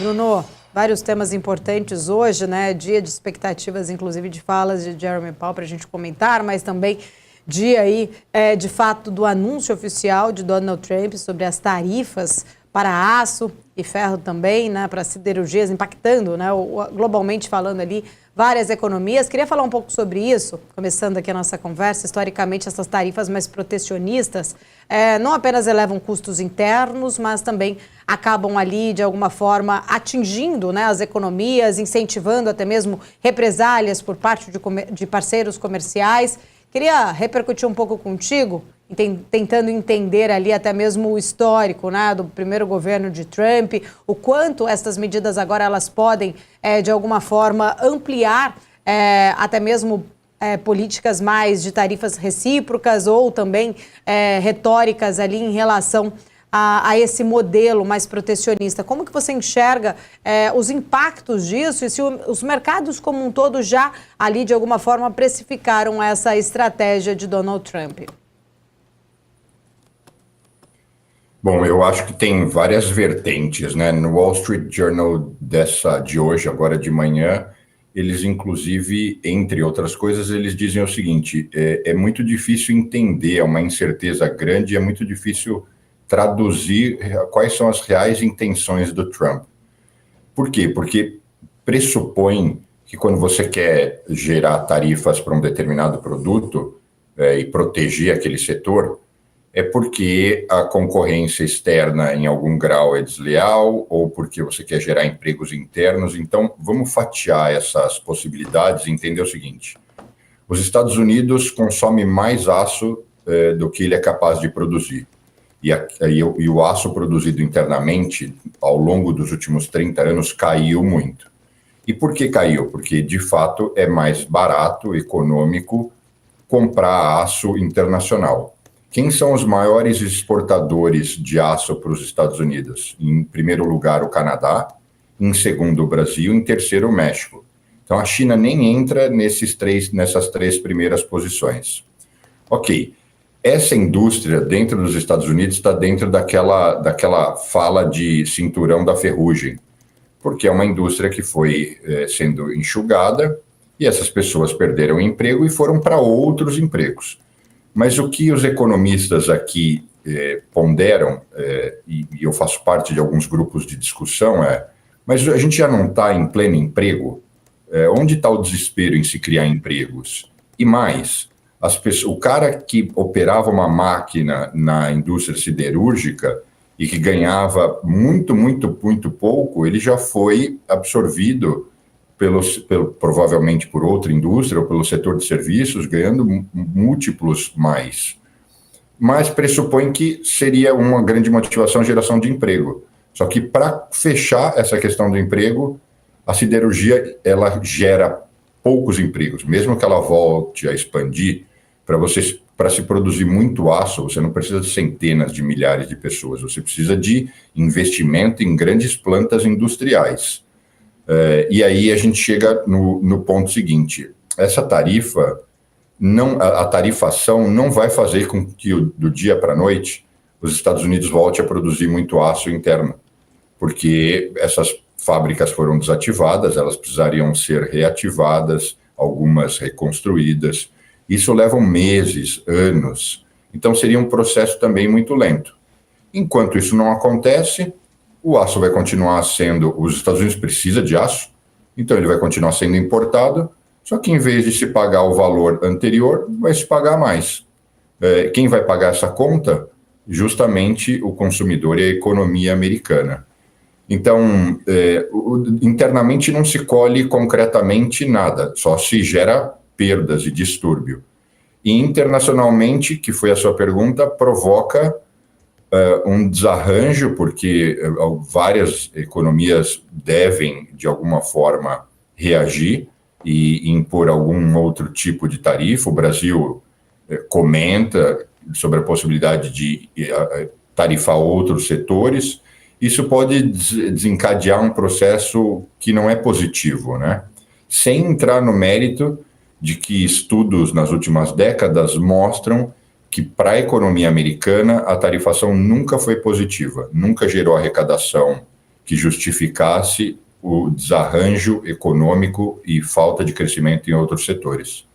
Bruno, vários temas importantes hoje, né? Dia de expectativas, inclusive de falas de Jeremy Powell para a gente comentar, mas também dia aí, de fato, do anúncio oficial de Donald Trump sobre as tarifas para aço e ferro também, né? Para siderurgias, impactando, né? Globalmente falando ali, várias economias. Queria falar um pouco sobre isso, começando aqui a nossa conversa. Historicamente, essas tarifas mais protecionistas não apenas elevam custos internos, mas também acabam ali, de alguma forma, atingindo, né, as economias, incentivando até mesmo represálias por parte de parceiros comerciais. Queria repercutir um pouco contigo, tentando entender ali até mesmo o histórico, né, do primeiro governo de Trump, o quanto essas medidas agora elas podem, de alguma forma, ampliar até mesmo políticas mais de tarifas recíprocas ou também retóricas ali em relação a esse modelo mais protecionista. Como que você enxerga os impactos disso e se os mercados como um todo já ali de alguma forma precificaram essa estratégia de Donald Trump? Bom, eu acho que tem várias vertentes, né? No Wall Street Journal de hoje, agora de manhã, eles inclusive, entre outras coisas, eles dizem o seguinte: é muito difícil entender, é uma incerteza grande, é muito difícil traduzir quais são as reais intenções do Trump. Por quê? Porque pressupõe que quando você quer gerar tarifas para um determinado produto e proteger aquele setor, é porque a concorrência externa em algum grau é desleal ou porque você quer gerar empregos internos. Então, vamos fatiar essas possibilidades e entender o seguinte: os Estados Unidos consomem mais aço do que ele é capaz de produzir. E o aço produzido internamente, ao longo dos últimos 30 anos, caiu muito. E por que caiu? Porque, de fato, é mais barato, econômico, comprar aço internacional. Quem são os maiores exportadores de aço para os Estados Unidos? Em primeiro lugar, o Canadá, em segundo, o Brasil, em terceiro, o México. Então, a China nem entra nessas três primeiras posições. Ok, essa indústria dentro dos Estados Unidos está dentro daquela fala de cinturão da ferrugem, porque é uma indústria que foi sendo enxugada e essas pessoas perderam o emprego e foram para outros empregos. Mas o que os economistas aqui ponderam, e eu faço parte de alguns grupos de discussão, mas a gente já não está em pleno emprego? Onde está o desespero em se criar empregos? E mais, o cara que operava uma máquina na indústria siderúrgica e que ganhava muito, muito, muito pouco, ele já foi absorvido provavelmente por outra indústria ou pelo setor de serviços, ganhando múltiplos mais. Mas pressupõe que seria uma grande motivação a geração de emprego. Só que para fechar essa questão do emprego, a siderurgia ela gera poucos empregos. Mesmo que ela volte a expandir, para se produzir muito aço, você não precisa de centenas de milhares de pessoas, você precisa de investimento em grandes plantas industriais. E aí a gente chega no ponto seguinte: essa tarifa, a tarifação não vai fazer com que do dia para a noite os Estados Unidos volte a produzir muito aço interno, porque essas fábricas foram desativadas, elas precisariam ser reativadas, algumas reconstruídas. Isso leva meses, anos. Então seria um processo também muito lento. Enquanto isso não acontece, o aço vai continuar sendo... Os Estados Unidos precisam de aço, então ele vai continuar sendo importado, só que em vez de se pagar o valor anterior, vai se pagar mais. Quem vai pagar essa conta? Justamente o consumidor e a economia americana. Então, internamente não se colhe concretamente nada, só se gera perdas e distúrbio. E internacionalmente, que foi a sua pergunta, provoca um desarranjo, porque várias economias devem, de alguma forma, reagir e impor algum outro tipo de tarifa. O Brasil comenta sobre a possibilidade de tarifar outros setores. Isso pode desencadear um processo que não é positivo, né? Sem entrar no mérito de que estudos nas últimas décadas mostram que para a economia americana a tarifação nunca foi positiva, nunca gerou arrecadação que justificasse o desarranjo econômico e falta de crescimento em outros setores.